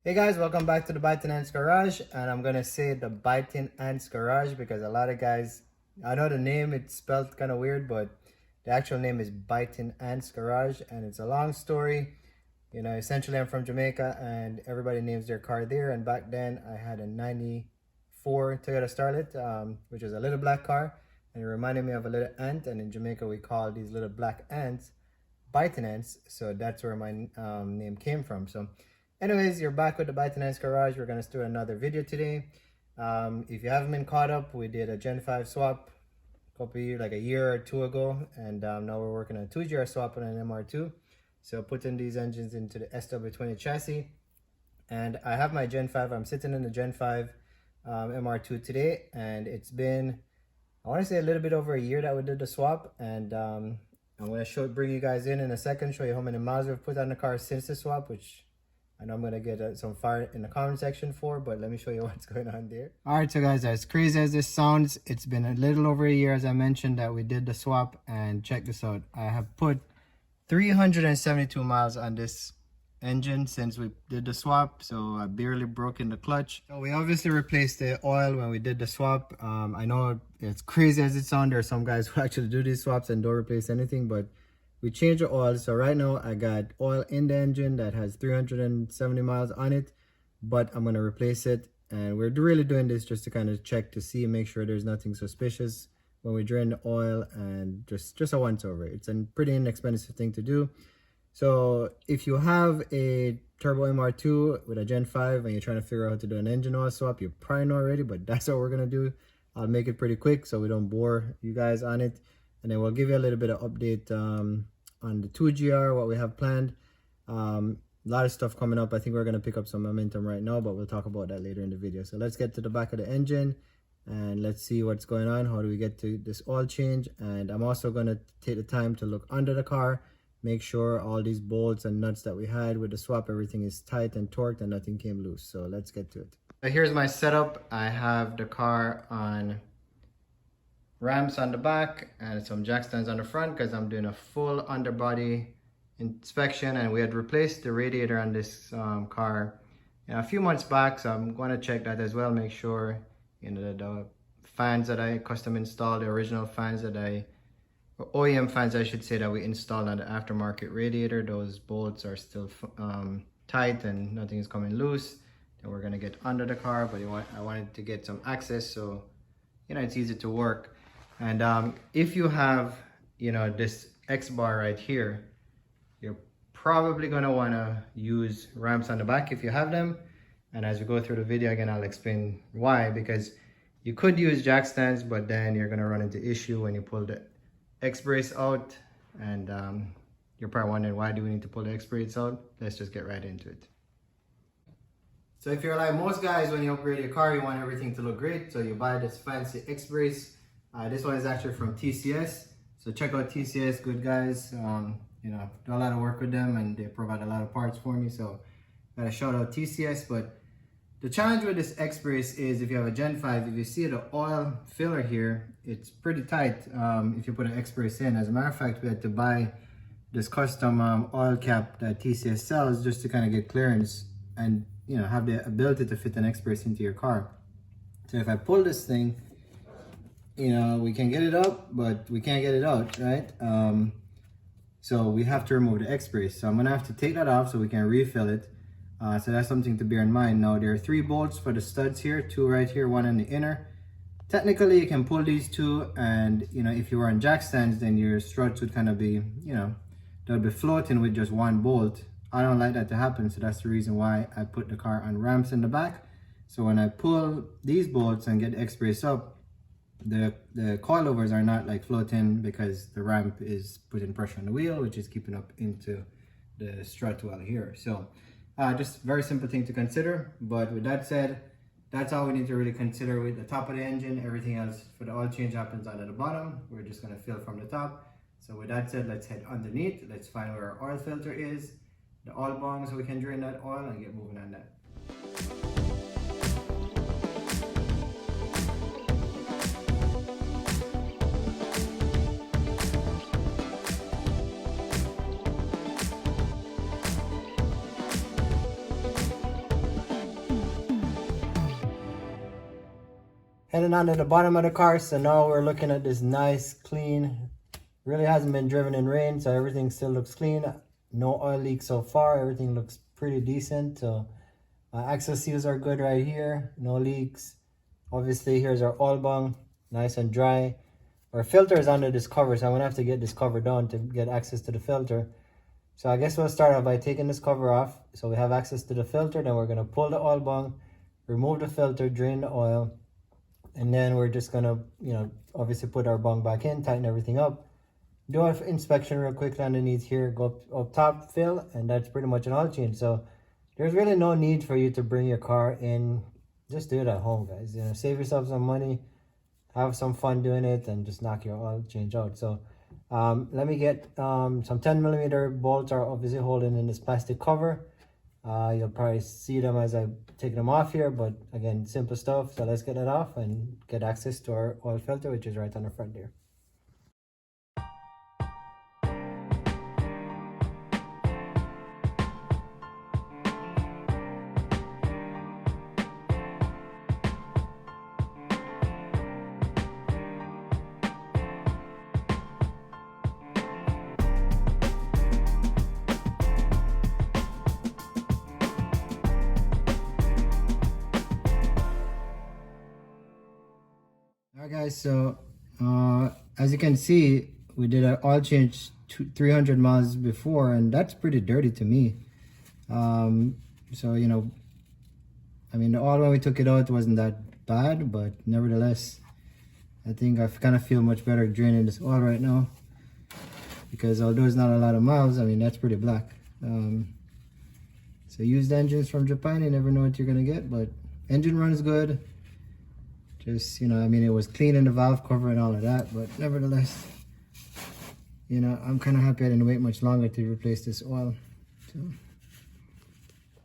Hey guys, welcome back to the Biting Ants Garage, and I'm gonna say the Biting Ants Garage because a lot of guys, I know the name, it's spelled kind of weird, but the actual name is Biting Ants Garage, and it's a long story. You know, essentially I'm from Jamaica and everybody names their car there, and back then I had a 94 Toyota Starlet, which is a little black car, and it reminded me of a little ant, and in Jamaica we call these little black ants Biting Ants, so that's where my name came from. So anyways, you're back with the Biting Ants Garage. We're going to do another video today. If you haven't been caught up, we did a Gen 5 swap a couple years, like a year or two ago, and now we're working on a 2GR swap on an MR2. So putting these engines into the SW20 chassis, and I have my Gen 5. I'm sitting in the Gen 5 MR2 today, and it's been, I want to say, a little bit over a year that we did the swap, and I'm going to bring you guys in a second, show you how many miles we've put on the car since the swap, which I know I'm going to get some fire in the comment section for, but let me show you what's going on there. All right, so guys, as crazy as this sounds, it's been a little over a year, as I mentioned, that we did the swap, and check this out. I have put 372 miles on this engine since we did the swap, so I barely broke in the clutch. So we obviously replaced the oil when we did the swap. I know it's crazy as it sounds. There are some guys who actually do these swaps and don't replace anything, but we changed the oil. So right now I got oil in the engine that has 370 miles on it, but I'm going to replace it. And we're really doing this just to kind of check to see, make sure there's nothing suspicious when we drain the oil, and just a once over. It's a pretty inexpensive thing to do. So if you have a turbo MR2 with a Gen 5 and you're trying to figure out how to do an engine oil swap, you probably know already, but that's what we're going to do. I'll make it pretty quick so we don't bore you guys on it. And then we'll give you a little bit of update on the 2GR, what we have planned. A lot of stuff coming up. I think we're going to pick up some momentum right now, but we'll talk about that later in the video. So let's get to the back of the engine and let's see what's going on. How do we get to this oil change? And I'm also going to take the time to look under the car, make sure all these bolts and nuts that we had with the swap, everything is tight and torqued and nothing came loose. So let's get to it. So here's my setup. I have the car on ramps on the back and some jack stands on the front because I'm doing a full underbody inspection, and we had replaced the radiator on this car a few months back, so I'm going to check that as well, make sure the fans that I custom installed, the original fans that or OEM fans I should say, that we installed on the aftermarket radiator, those bolts are still tight and nothing is coming loose. Then we're going to get under the car, but I wanted to get some access so it's easy to work. And if you have this X bar right here, you're probably going to want to use ramps on the back if you have them. And as we go through the video again, I'll explain why, because you could use jack stands, but then you're going to run into issue when you pull the X brace out. And you're probably wondering, why do we need to pull the X brace out? Let's just get right into it. So if you're like most guys, when you upgrade your car, you want everything to look great, so you buy this fancy X brace. This one is actually from TCS, so check out TCS, good guys. Do a lot of work with them and they provide a lot of parts for me, so gotta shout out TCS. But the challenge with this X brace is, if you have a Gen 5, if you see the oil filler here, it's pretty tight if you put an X brace in. As a matter of fact, we had to buy this custom oil cap that TCS sells just to kind of get clearance and have the ability to fit an X brace into your car. So if I pull this thing, we can get it up, but we can't get it out, right? So we have to remove the X brace. So I'm gonna have to take that off so we can refill it. So that's something to bear in mind. Now there are 3 bolts for the studs here, 2 right here, 1 in the inner. Technically you can pull these 2, and if you were on jack stands, then your struts would kind of be, they'll be floating with just 1 bolt. I don't like that to happen, so that's the reason why I put the car on ramps in the back. So when I pull these bolts and get the X brace up, the coilovers are not like floating because the ramp is putting pressure on the wheel, which is keeping up into the strut well here. So just very simple thing to consider. But with that said, that's all we need to really consider with the top of the engine. Everything else for the oil change happens under the bottom. We're just going to fill from the top. So with that said, let's head underneath. Let's find where our oil filter is, the oil bong, so we can drain that oil and get moving on that. Heading on to the bottom of the car, so now we're looking at this nice, clean, really hasn't been driven in rain, so everything still looks clean. No oil leaks so far, everything looks pretty decent. So access seals are good right here, no leaks. Obviously, here's our oil bung, nice and dry. Our filter is under this cover, so I'm gonna have to get this cover down to get access to the filter. So I guess we'll start off by taking this cover off, so we have access to the filter. Then we're gonna pull the oil bung, remove the filter, drain the oil, and then we're just gonna, obviously put our bung back in, tighten everything up, do an inspection real quickly underneath here, go up top, fill, and that's pretty much an oil change. So there's really no need for you to bring your car in. Just do it at home, guys. Save yourself some money, have some fun doing it, and just knock your oil change out. So let me get some 10mm bolts are obviously holding in this plastic cover. You'll probably see them as I take them off here, but again, simple stuff. So let's get that off and get access to our oil filter, which is right on the front there. Alright guys, so as you can see, we did an oil change 300 miles before, and that's pretty dirty to me. So I mean, the oil when we took it out wasn't that bad, but nevertheless, I think I kind of feel much better draining this oil right now, because although it's not a lot of miles, I mean, that's pretty black. So used engines from Japan, you never know what you're gonna get, but engine runs good. Just, I mean, it was clean in the valve cover and all of that, but nevertheless, I'm kind of happy I didn't wait much longer to replace this oil. So.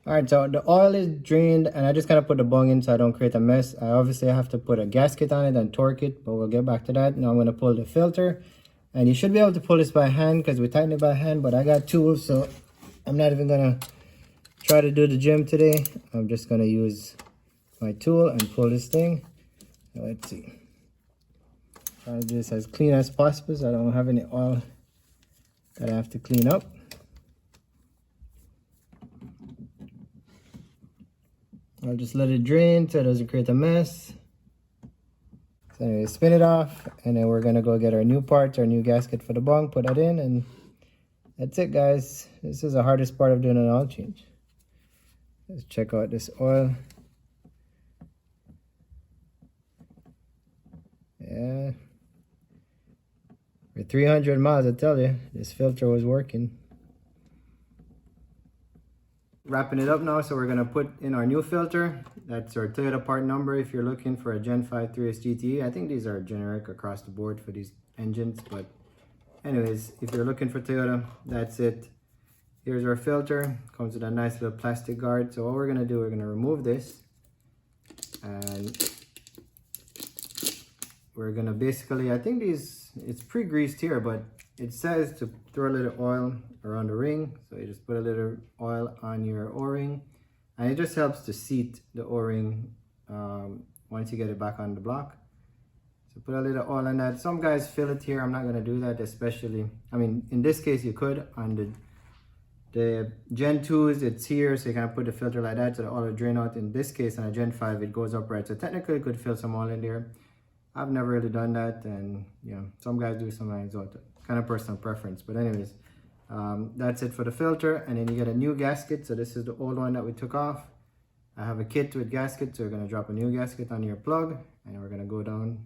All right, so the oil is drained, and I just kind of put the bung in so I don't create a mess. I obviously have to put a gasket on it and torque it, but we'll get back to that. Now I'm going to pull the filter, and you should be able to pull this by hand because we tighten it by hand, but I got tools, so I'm not even going to try to do the gym today. I'm just going to use my tool and pull this thing. Let's see. Try to do this as clean as possible so I don't have any oil that I have to clean up. I'll just let it drain so it doesn't create a mess. So anyway, spin it off, and then we're gonna go get our new parts, our new gasket for the bung, put that in, and that's it, guys. This is the hardest part of doing an oil change. Let's check out this oil. Yeah, for 300 miles, I tell you, this filter was working. Wrapping it up now, so we're gonna put in our new filter. That's our Toyota part number if you're looking for a Gen 5 3S GTE. I think these are generic across the board for these engines, but anyways, if you're looking for Toyota, that's it. Here's our filter. Comes with a nice little plastic guard. So what we're gonna do, we're gonna remove this, and we're gonna basically, I think it's pre-greased here, but it says to throw a little oil around the ring. So you just put a little oil on your O-ring, and it just helps to seat the O-ring once you get it back on the block. So put a little oil on that. Some guys fill it here. I'm not gonna do that, especially, I mean, in this case you could. On the Gen 2s, it's here, so you can put the filter like that so the oil will drain out. In this case, on a Gen 5, it goes upright. So technically you could fill some oil in there. I've never really done that, and some guys do, some guys don't. Kind of personal preference, but anyways, that's it for the filter. And then you get a new gasket. So this is the old one that we took off. I have a kit with gasket, so we're gonna drop a new gasket on your plug, and we're gonna go down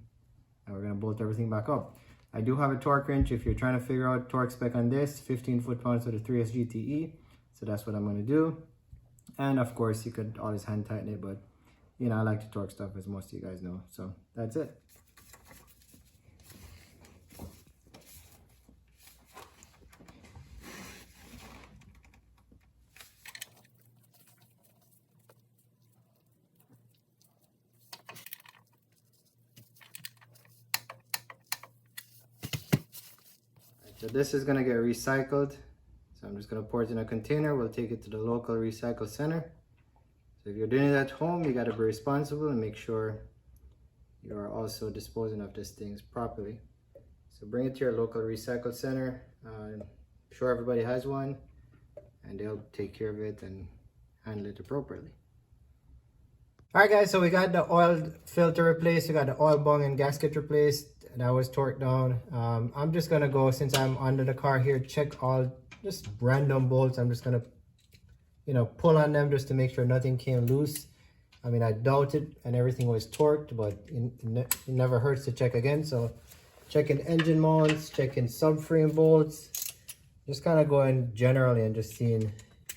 and we're gonna bolt everything back up. I do have a torque wrench if you're trying to figure out torque spec on this, 15 foot-pounds for the 3S GTE. So that's what I'm gonna do. And of course, you could always hand tighten it, but I like to torque stuff, as most of you guys know. So that's it. So this is gonna get recycled. So I'm just gonna pour it in a container. We'll take it to the local recycle center. So if you're doing it at home, you gotta be responsible and make sure you are also disposing of these things properly. So bring it to your local recycle center. I'm sure everybody has one, and they'll take care of it and handle it appropriately. All right, guys, so we got the oil filter replaced, we got the oil bung and gasket replaced. That was torqued down. I'm just gonna go, since I'm under the car here, check all just random bolts. I'm just gonna, pull on them just to make sure nothing came loose. I mean, I doubt it and everything was torqued, but it never hurts to check again. So checking engine mounts, checking subframe bolts, just kind of going generally and just seeing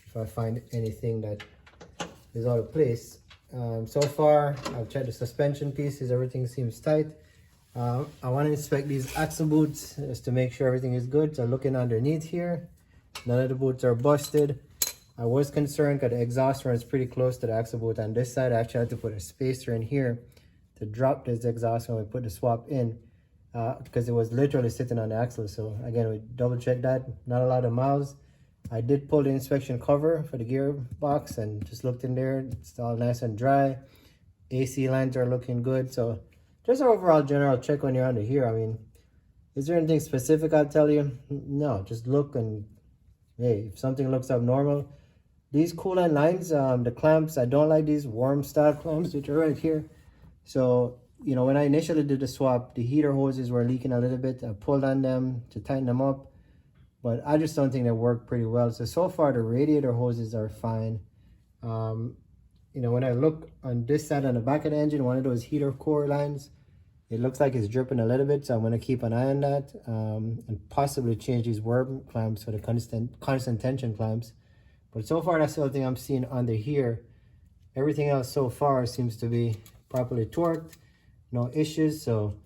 if I find anything that is out of place. So far, I've checked the suspension pieces, everything seems tight. I want to inspect these axle boots just to make sure everything is good. So looking underneath here, none of the boots are busted. I was concerned because the exhaust run is pretty close to the axle boot on this side. I actually had to put a spacer in here to drop this exhaust when we put the swap in, because it was literally sitting on the axle. So again, we double checked that, not a lot of miles. I did pull the inspection cover for the gearbox and just looked in there. It's all nice and dry. AC lines are looking good. So just an overall general check when you're under here. I mean, is there anything specific I'll tell you? No, just look, and hey, if something looks abnormal. These coolant lines, the clamps, I don't like these worm style clamps, which are right here. So, when I initially did the swap, the heater hoses were leaking a little bit. I pulled on them to tighten them up, but I just don't think they work pretty well. So far the radiator hoses are fine. When I look on this side on the back of the engine, one of those heater core lines, it looks like it's dripping a little bit. So I'm gonna keep an eye on that, and possibly change these worm clamps for the constant tension clamps. But so far that's the only thing I'm seeing under here. Everything else so far seems to be properly torqued, no issues. So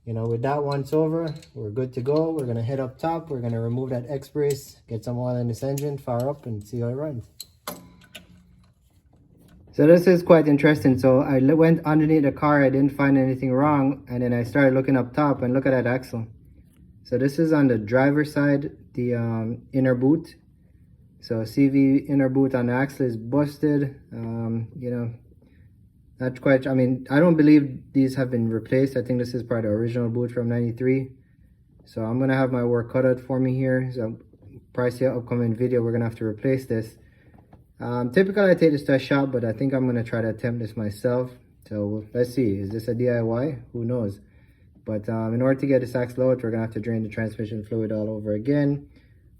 with that once over, we're good to go. We're gonna head up top. We're gonna remove that X brace, get some oil in this engine, fire up, and see how it runs. So this is quite interesting. So I went underneath the car, I didn't find anything wrong, and then I started looking up top, and look at that axle. So this is on the driver's side, the inner boot. So CV inner boot on the axle is busted. That's quite, I don't believe these have been replaced. I think this is part of the original boot from 93. So I'm gonna have my work cut out for me here. So probably see an upcoming video, we're gonna have to replace this. Typically I take this to a shop, but I think I'm gonna try to attempt this myself. So let's see, is this a DIY? Who knows? But in order to get this axle out, we're gonna have to drain the transmission fluid all over again,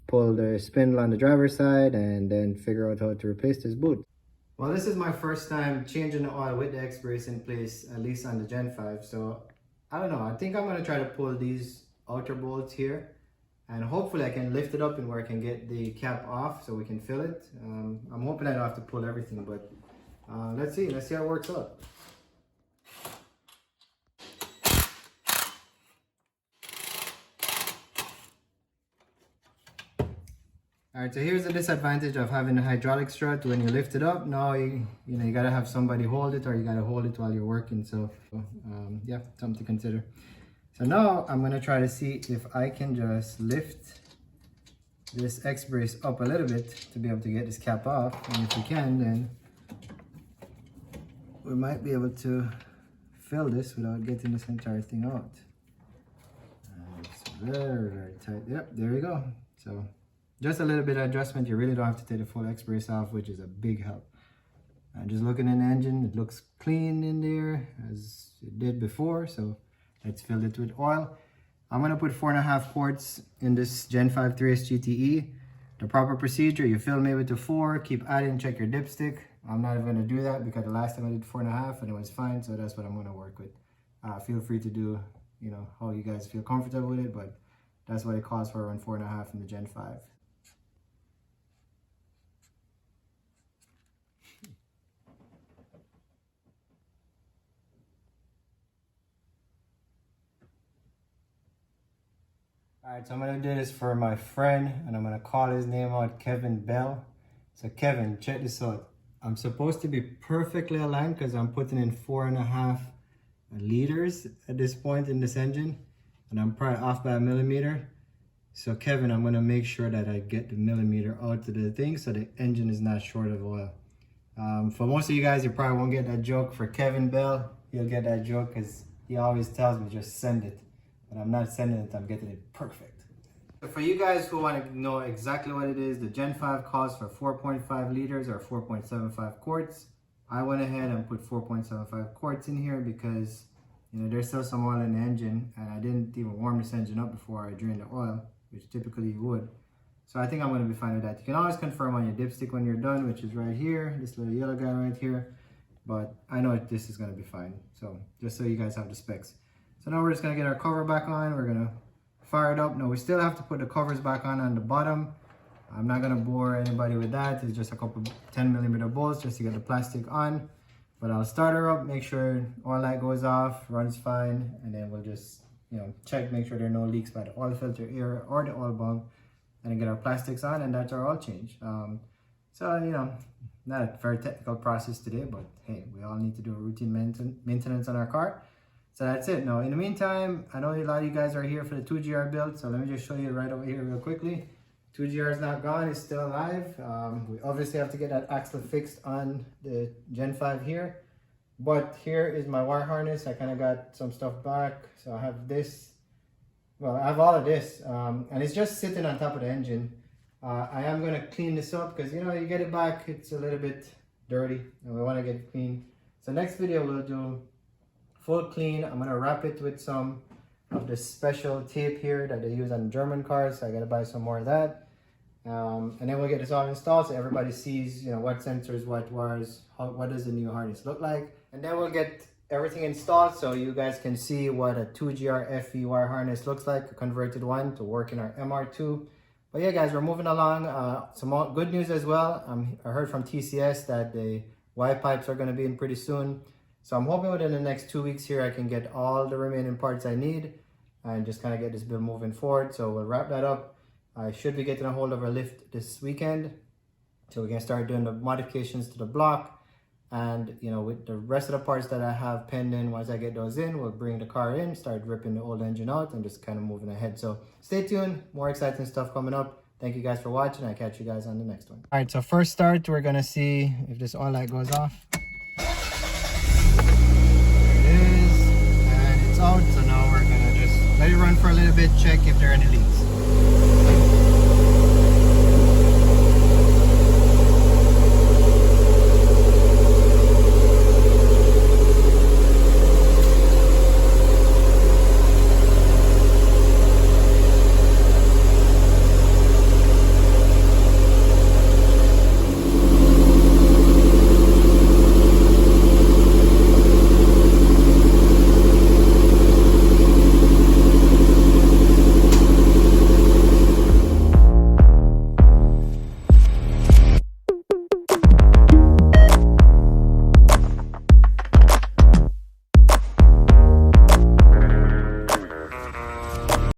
pull the spindle on the driver's side, and then figure out how to replace this boot. Well, this is my first time changing the oil with the X brace in place, at least on the Gen 5. So I don't know, I think I'm gonna try to pull these outer bolts here, and hopefully I can lift it up and where I can get the cap off so we can fill it. I'm hoping I don't have to pull everything, but let's see how it works out. All right, so here's the disadvantage of having a hydraulic strut. When you lift it up, now you gotta have somebody hold it, or you gotta hold it while you're working. So yeah, something to consider. So now I'm gonna try to see if I can just lift this X brace up a little bit to be able to get this cap off. And if we can, then we might be able to fill this without getting this entire thing out. It's very, very tight. Yep, there we go. So just a little bit of adjustment. You really don't have to take the full X brace off, which is a big help. And just looking in the engine, it looks clean in there as it did before. So let's fill it with oil. I'm gonna put 4.5 quarts in this Gen 5 3S GTE. The proper procedure, you fill maybe to 4, keep adding, check your dipstick. I'm not even gonna do that because the last time I did 4.5 and it was fine. So that's what I'm gonna work with. Feel free to do, how you guys feel comfortable with it, but that's what it calls for around 4.5 in the Gen 5. All right, so I'm gonna do this for my friend, and I'm gonna call his name out, Kevin Bell. So Kevin, check this out. I'm supposed to be perfectly aligned because I'm putting in 4.5 liters at this point in this engine, and I'm probably off by a millimeter. So Kevin, I'm gonna make sure that I get the millimeter out of the thing so the engine is not short of oil. For most of you guys, you probably won't get that joke. For Kevin Bell, you'll get that joke because he always tells me just send it, but I'm not sending it, I'm getting it perfect. So for you guys who want to know exactly what it is, the Gen 5 calls for 4.5 liters or 4.75 quarts. I went ahead and put 4.75 quarts in here because, you know, there's still some oil in the engine, and I didn't even warm this engine up before I drained the oil, which typically you would. So I think I'm going to be fine with that. You can always confirm on your dipstick when you're done, which is right here, this little yellow guy right here. But I know this is going to be fine. So just so you guys have the specs. So now we're just going to get our cover back on. We're going to fire it up. Now we still have to put the covers back on the bottom. I'm not going to bore anybody with that. It's just a couple 10mm bolts just to get the plastic on. But I'll start her up, make sure all that goes off, runs fine, and then we'll just, you know, check, make sure there are no leaks by the oil filter area or the oil bung, and then get our plastics on, and that's our oil change. So, you know, not a very technical process today, but hey, we all need to do a routine maintenance on our car. So that's it. Now, in the meantime, I know a lot of you guys are here for the 2GR build, so let me just show you right over here real quickly. 2GR is not gone, it's still alive. We obviously have to get that axle fixed on the Gen 5 here. But here is my wire harness. I kind of got some stuff back. So I have this, well, I have all of this. And it's just sitting on top of the engine. I am going to clean this up because, you know, you get it back, it's a little bit dirty and we want to get it clean. So next video we'll do full clean. I'm going to wrap it with some of the special tape here that they use on German cars. So I got to buy some more of that. And then we'll get this all installed so everybody sees, you know, what sensors, what wires, what does the new harness look like. And then we'll get everything installed so you guys can see what a 2GR FE wire harness looks like, a converted one to work in our MR2. But yeah, guys, we're moving along. Some more good news as well. I heard from TCS that the Y pipes are going to be in pretty soon. So I'm hoping within the next 2 weeks here I can get all the remaining parts I need and just kind of get this build moving forward. So we'll wrap that up. I should be getting a hold of a lift this weekend so we can start doing the modifications to the block. And, you know, with the rest of the parts that I have pending, once I get those in, we'll bring the car in, start ripping the old engine out and just kind of moving ahead. So stay tuned, more exciting stuff coming up. Thank you guys for watching. I'll catch you guys on the next one. All right, so first start, we're going to see if this oil light goes off. There it is, and it's out. So now we're going to just let it run for a little bit, check if there are any leaks.